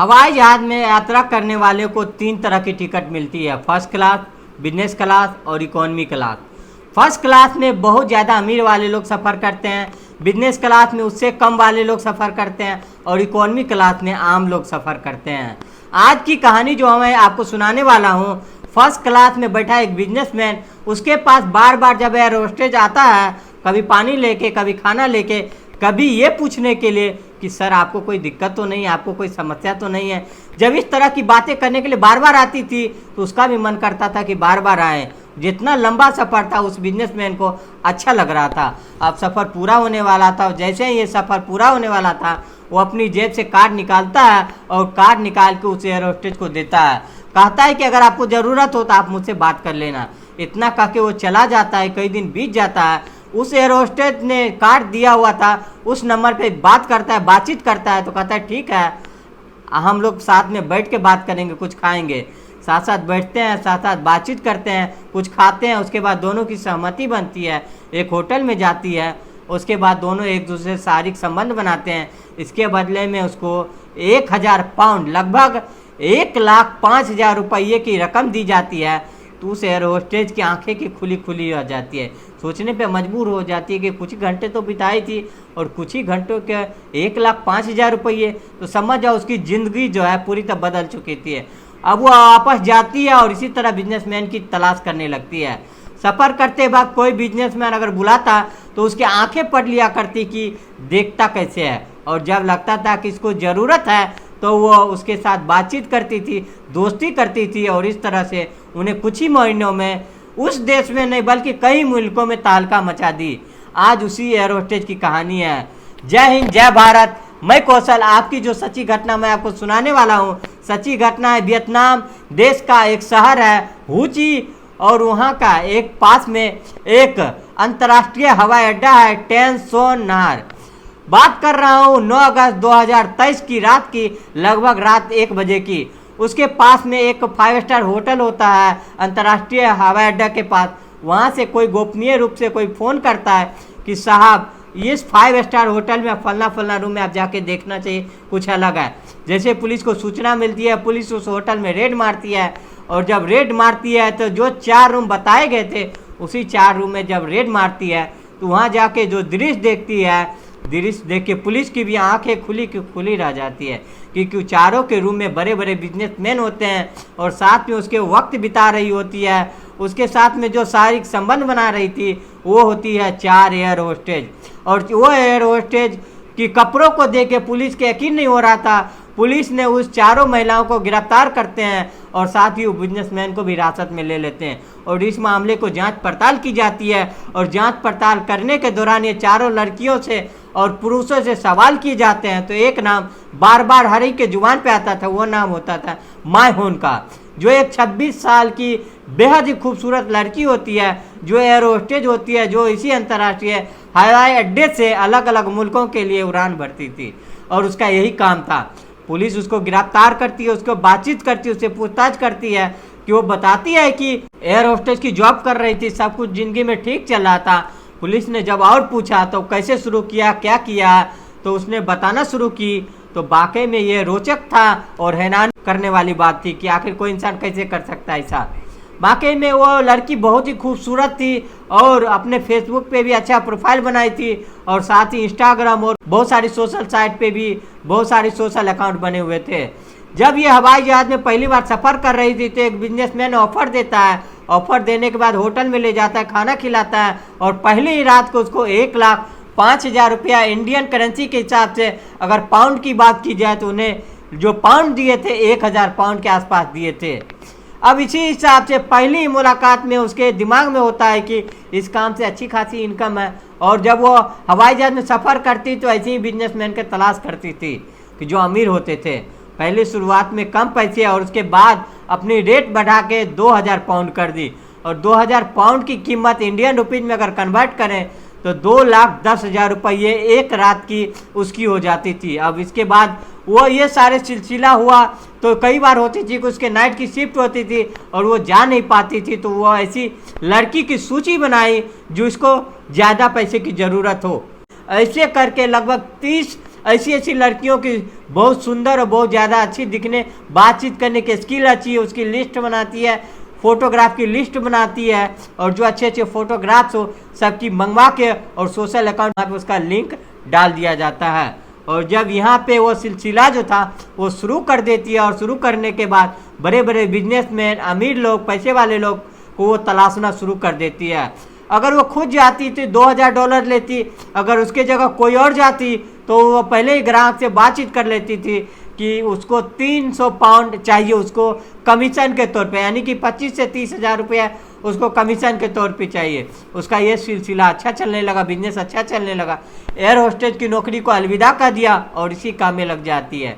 हवाई जहाज में यात्रा करने वाले को 3 तरह की टिकट मिलती है, फर्स्ट क्लास, बिजनेस क्लास और इकोनॉमी क्लास। फर्स्ट क्लास में बहुत ज़्यादा अमीर वाले लोग सफ़र करते हैं, बिजनेस क्लास में उससे कम वाले लोग सफ़र करते हैं और इकोनॉमी क्लास में आम लोग सफ़र करते हैं। आज की कहानी जो मैं आपको सुनाने वाला हूँ, फर्स्ट क्लास में बैठा एक बिजनेसमैन, उसके पास बार बार जब एयर होस्टेज आता है, कभी पानी लेके, कभी खाना लेके, कभी ये पूछने के लिए कि सर आपको कोई दिक्कत तो नहीं है, आपको कोई समस्या तो नहीं है। जब इस तरह की बातें करने के लिए बार बार आती थी तो उसका भी मन करता था कि बार बार आए। जितना लंबा सफ़र था उस बिजनेसमैन को अच्छा लग रहा था। अब सफ़र पूरा होने वाला था और जैसे ही ये सफ़र पूरा होने वाला था, वो अपनी जेब से कार्ड निकालता है और कार्ड निकाल के उस एयर होस्टेज को देता है। कहता है कि अगर आपको ज़रूरत हो तो आप मुझसे बात कर लेना। इतना कह के वो चला जाता है। कई दिन बीत जाता है। उस एयर होस्टेज ने कार्ड दिया हुआ था, उस नंबर पे बात करता है, बातचीत करता है। तो कहता है ठीक है, हम लोग साथ में बैठ के बात करेंगे, कुछ खाएंगे। साथ साथ बैठते हैं, साथ साथ बातचीत करते हैं, कुछ खाते हैं। उसके बाद दोनों की सहमति बनती है, एक होटल में जाती है। उसके बाद दोनों एक दूसरे से शारीरिक संबंध बनाते हैं। इसके बदले में उसको 1000 पाउंड, लगभग 1,05,000 रुपये की रकम दी जाती है। तो उस एयर होस्टेज की आंखें की खुली खुली हो जाती है, सोचने पे मजबूर हो जाती है कि कुछ घंटे तो बिताई थी और कुछ ही घंटों के 1,05,000 रुपये, तो समझ जाओ उसकी ज़िंदगी जो है पूरी तरह बदल चुकी थी। अब वो वापस जाती है और इसी तरह बिजनेसमैन की तलाश करने लगती है। सफ़र करते वक्त कोई बिजनेसमैन अगर बुलाता तो उसकी आंखें पढ़ लिया करती कि देखता कैसे है, और जब लगता था कि इसको ज़रूरत है तो वो उसके साथ बातचीत करती थी, दोस्ती करती थी। और इस तरह से उन्हें कुछ ही महीनों में उस देश में नहीं बल्कि कई मुल्कों में तहलका मचा दी। आज उसी एयर होस्टेज की कहानी है। जय हिंद, जय भारत। मैं कौशल, आपकी जो सच्ची घटना मैं आपको सुनाने वाला हूँ, सच्ची घटना है वियतनाम देश का एक शहर है हो ची, और वहाँ का एक पास में एक अंतर्राष्ट्रीय हवाई अड्डा है, टेन सोन नहर। बात कर रहा हूँ 9 अगस्त 2023 की रात की, लगभग रात 1 बजे की। उसके पास में एक 5 स्टार होटल होता है अंतर्राष्ट्रीय हवाई अड्डा के पास। वहाँ से कोई गोपनीय रूप से कोई फ़ोन करता है कि साहब इस 5 स्टार होटल में फलना फलना रूम में आप जाके देखना चाहिए, कुछ अलग है। जैसे पुलिस को सूचना मिलती है, पुलिस उस होटल में रेड मारती है। और जब रेड मारती है तो जो 4 रूम बताए गए थे, उसी 4 रूम में जब रेड मारती है तो वहाँ जाके जो दृश्य देखती है, दृश्य देख के पुलिस की भी आंखें खुली की खुली रह जाती है, क्योंकि चारों के रूम में बड़े बड़े बिजनेसमैन होते हैं और साथ में उसके वक्त बिता रही होती है। उसके साथ में जो शारीरिक संबंध बना रही थी वो होती है 4 एयर होस्टेज। और वो एयर होस्टेज की कपड़ों को देख के पुलिस के यकीन नहीं हो रहा था। पुलिस ने उस चारों महिलाओं को गिरफ्तार करते हैं और साथ ही वो बिजनेसमैन को भी हिरासत में ले लेते हैं। और इस मामले को जांच पड़ताल की जाती है और जांच पड़ताल करने के दौरान ये चारों लड़कियों से और पुरुषों से सवाल किए जाते हैं। तो एक नाम बार बार हर एक के जुबान पे आता था, वो नाम होता था माय होन का, जो एक 26 साल की बेहद ही खूबसूरत लड़की होती है, जो एयर होस्टेज होती है, जो इसी अंतर्राष्ट्रीय हवाई अड्डे से अलग अलग मुल्कों के लिए उड़ान भरती थी और उसका यही काम था। पुलिस उसको गिरफ्तार करती है, उसको बातचीत करती है, उससे पूछताछ करती है कि वो बताती है कि एयर होस्टेज की जॉब कर रही थी, सब कुछ ज़िंदगी में ठीक चल रहा था। पुलिस ने जब और पूछा तो कैसे शुरू किया, क्या किया, तो उसने बताना शुरू की। तो वाकई में ये रोचक था और हैरान करने वाली बात थी कि आखिर कोई इंसान कैसे कर सकता है ऐसा। वाकई में वो लड़की बहुत ही खूबसूरत थी और अपने फेसबुक पे भी अच्छा प्रोफाइल बनाई थी और साथ ही इंस्टाग्राम और बहुत सारी सोशल साइट पे भी बहुत सारे सोशल अकाउंट बने हुए थे। जब ये हवाई जहाज में पहली बार सफ़र कर रही थी तो एक बिजनेसमैन ऑफर देता है। ऑफर देने के बाद होटल में ले जाता है, खाना खिलाता है और पहली ही रात को उसको 1,05,000 रुपया इंडियन करेंसी के हिसाब से, अगर पाउंड की बात की जाए तो उन्हें जो पाउंड दिए थे 1,000 पाउंड के आसपास दिए थे। अब इसी हिसाब से पहली मुलाकात में उसके दिमाग में होता है कि इस काम से अच्छी खासी इनकम है। और जब वो हवाई जहाज में सफ़र करती तो ऐसे ही बिजनेसमैन के तलाश करती थी कि जो अमीर होते थे। पहले शुरुआत में कम पैसे और उसके बाद अपनी रेट बढ़ा के 2,000 पाउंड कर दी। और 2,000 पाउंड की कीमत इंडियन रुपीज़ में अगर कन्वर्ट करें तो 2,10,000 रुपये एक रात की उसकी हो जाती थी। अब इसके बाद वो ये सारे सिलसिला हुआ तो कई बार होती थी कि उसके नाइट की शिफ्ट होती थी और वो जा नहीं पाती थी, तो वो ऐसी लड़की की सूची बनाई जो इसको ज़्यादा पैसे की ज़रूरत हो। ऐसे करके लगभग 30 ऐसी ऐसी लड़कियों की बहुत सुंदर और बहुत ज़्यादा अच्छी दिखने, बातचीत करने की स्किल अच्छी है, उसकी लिस्ट बनाती है, फोटोग्राफ की लिस्ट बनाती है, और जो अच्छे अच्छे फोटोग्राफ्स हो सबकी मंगवा के और सोशल अकाउंट पे उसका लिंक डाल दिया जाता है। और जब यहाँ पे वो सिलसिला जो था वो शुरू कर देती है, और शुरू करने के बाद बड़े बड़े बिजनेसमैन, अमीर लोग, पैसे वाले लोग को वो तलाशना शुरू कर देती है। अगर वो खुद जाती तो $2000 लेती, अगर उसके जगह कोई और जाती तो वो पहले ही ग्राहक से बातचीत कर लेती थी कि उसको 300 पाउंड चाहिए उसको कमीशन के तौर पे, यानी कि 25 से 30 हज़ार रुपया उसको कमीशन के तौर पे चाहिए। उसका ये सिलसिला अच्छा चलने लगा, बिजनेस अच्छा चलने लगा। एयर होस्टेज की नौकरी को अलविदा कर दिया और इसी काम में लग जाती है।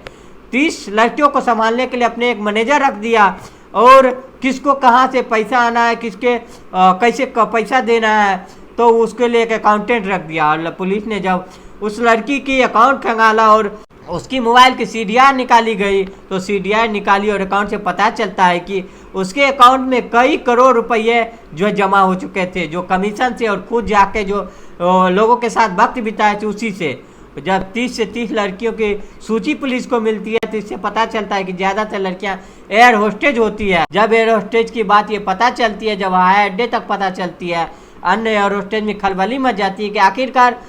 30 लड़कियों को संभालने के लिए अपने एक मैनेजर रख दिया, और किसको कहाँ से पैसा आना है, किसके कैसे पैसा देना है, तो उसके लिए एक अकाउंटेंट रख दिया। और पुलिस ने जब उस लड़की की अकाउंट खंगाला और उसकी मोबाइल की CDR निकाली गई, तो CDR निकाली और अकाउंट से पता चलता है कि उसके अकाउंट में कई करोड़ रुपये जो जमा हो चुके थे, जो कमीशन से और खुद जाके जो लोगों के साथ वक्त बिताए थे उसी से। जब 30 से 30 लड़कियों की सूची पुलिस को मिलती है तो इससे पता चलता है कि ज़्यादातर लड़कियां एयर होस्टेज होती है। जब एयर होस्टेज की बात ये पता चलती है, जब हवाई अड्डे तक पता चलती है, अन्य एयर होस्टेज में खलबली मच जाती है कि आखिरकार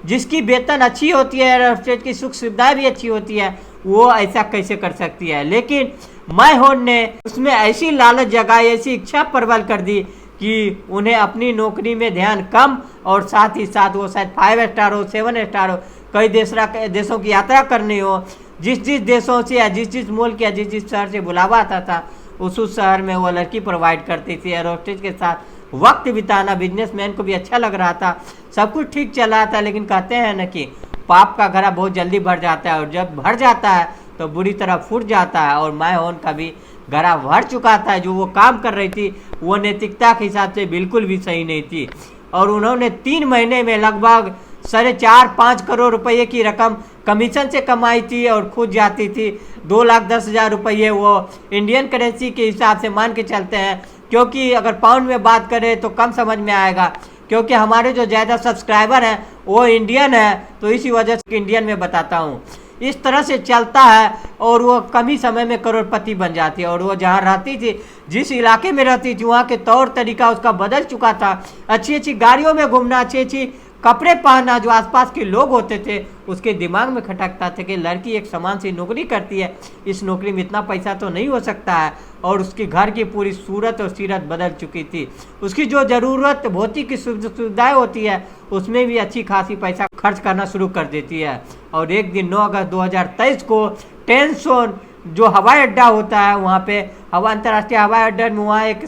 जिसकी वेतन अच्छी होती है, एयर होस्टेज की सुख सुविधाएं भी अच्छी होती है, वो ऐसा कैसे कर सकती है। लेकिन मायहोन ने उसमें ऐसी लालच जगाई, ऐसी इच्छा प्रबल कर दी कि उन्हें अपनी नौकरी में ध्यान कम, और साथ ही साथ वो शायद 5 स्टार हो, 7 स्टार हो, कई देशों की यात्रा करनी हो, जिस देशों से या जिस मुल्क या जिस शहर से बुलावा आता था उस शहर में वो लड़की प्रोवाइड करती थी। एयर होस्टेज के साथ वक्त बिताना बिजनेसमैन को भी अच्छा लग रहा था, सब कुछ ठीक चल रहा था। लेकिन कहते हैं ना कि पाप का घड़ा बहुत जल्दी भर जाता है, और जब भर जाता है तो बुरी तरह फूट जाता है। और मायहोन का भी घड़ा भर चुका था। जो वो काम कर रही थी वो नैतिकता के हिसाब से बिल्कुल भी सही नहीं थी, और उन्होंने 3 महीने में लगभग 4.5-5 करोड़ रुपये की रकम कमीशन से कमाई थी, और खुद जाती थी 2,10,000 रुपये। वो इंडियन करेंसी के हिसाब से मान के चलते हैं, क्योंकि अगर पाउंड में बात करें तो कम समझ में आएगा, क्योंकि हमारे जो ज़्यादा सब्सक्राइबर हैं वो इंडियन है, तो इसी वजह से इंडियन में बताता हूँ। इस तरह से चलता है, और वो कम ही समय में करोड़पति बन जाती है। और वो जहाँ रहती थी, जिस इलाके में रहती थी, वहाँ के तौर तरीका उसका बदल चुका था। अच्छी अच्छी गाड़ियों में घूमना, अच्छी अच्छी कपड़े पहनना, जो आसपास के लोग होते थे उसके दिमाग में खटकता था कि लड़की एक समान सी नौकरी करती है, इस नौकरी में इतना पैसा तो नहीं हो सकता है। और उसके घर की पूरी सूरत और सीरत बदल चुकी थी। उसकी जो ज़रूरत भौतिक की सुविधाएँ होती है उसमें भी अच्छी खासी पैसा खर्च करना शुरू कर देती है। और एक दिन 9 अगस्त 2023 को टेंसन जो हवाई अड्डा होता है, वहाँ पे अंतर्राष्ट्रीय हवाई अड्डा में वहाँ एक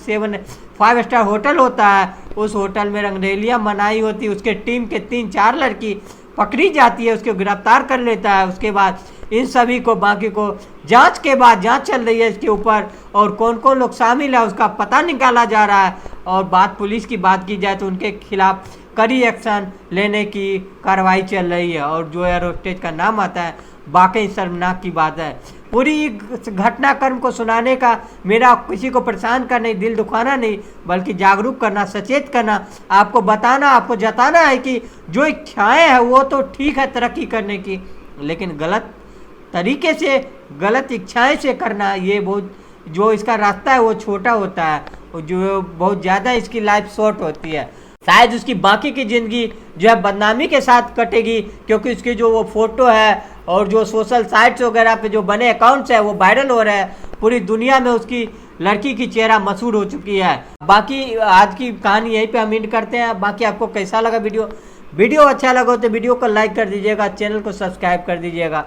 5 स्टार होटल होता है, उस होटल में रंगरेलियाँ मनाई होती है। उसके टीम के 3-4 लड़की पकड़ी जाती है, उसको गिरफ्तार कर लेता है। उसके बाद इन सभी को बाकी को जांच के बाद जांच चल रही है इसके ऊपर, और कौन कौन लोग शामिल है उसका पता निकाला जा रहा है। और बात पुलिस की बात की जाए तो उनके खिलाफ कड़ी एक्शन लेने की कार्रवाई चल रही है। और जो एयर होस्टेज का नाम आता है, वाकई शर्मनाक की बात है। पूरी घटनाक्रम को सुनाने का मेरा किसी को परेशान करना, दिल दुखाना नहीं, बल्कि जागरूक करना, सचेत करना, आपको बताना, आपको जताना है कि जो इच्छाएं हैं वो तो ठीक है तरक्की करने की, लेकिन गलत तरीके से, गलत इच्छाएं से करना, ये बहुत जो इसका रास्ता है वो छोटा होता है, जो बहुत ज़्यादा इसकी लाइफ शॉर्ट होती है। शायद उसकी बाकी की ज़िंदगी जो है बदनामी के साथ कटेगी, क्योंकि उसकी जो वो फ़ोटो है और जो सोशल साइट्स वगैरह पे जो बने अकाउंट्स है वो वायरल हो रहे हैं, पूरी दुनिया में उसकी लड़की की चेहरा मशहूर हो चुकी है। बाकी आज की कहानी यहीं पे हम एंड करते हैं। बाकी आपको कैसा लगा वीडियो अच्छा लगा तो वीडियो को लाइक कर दीजिएगा, चैनल को सब्सक्राइब कर दीजिएगा।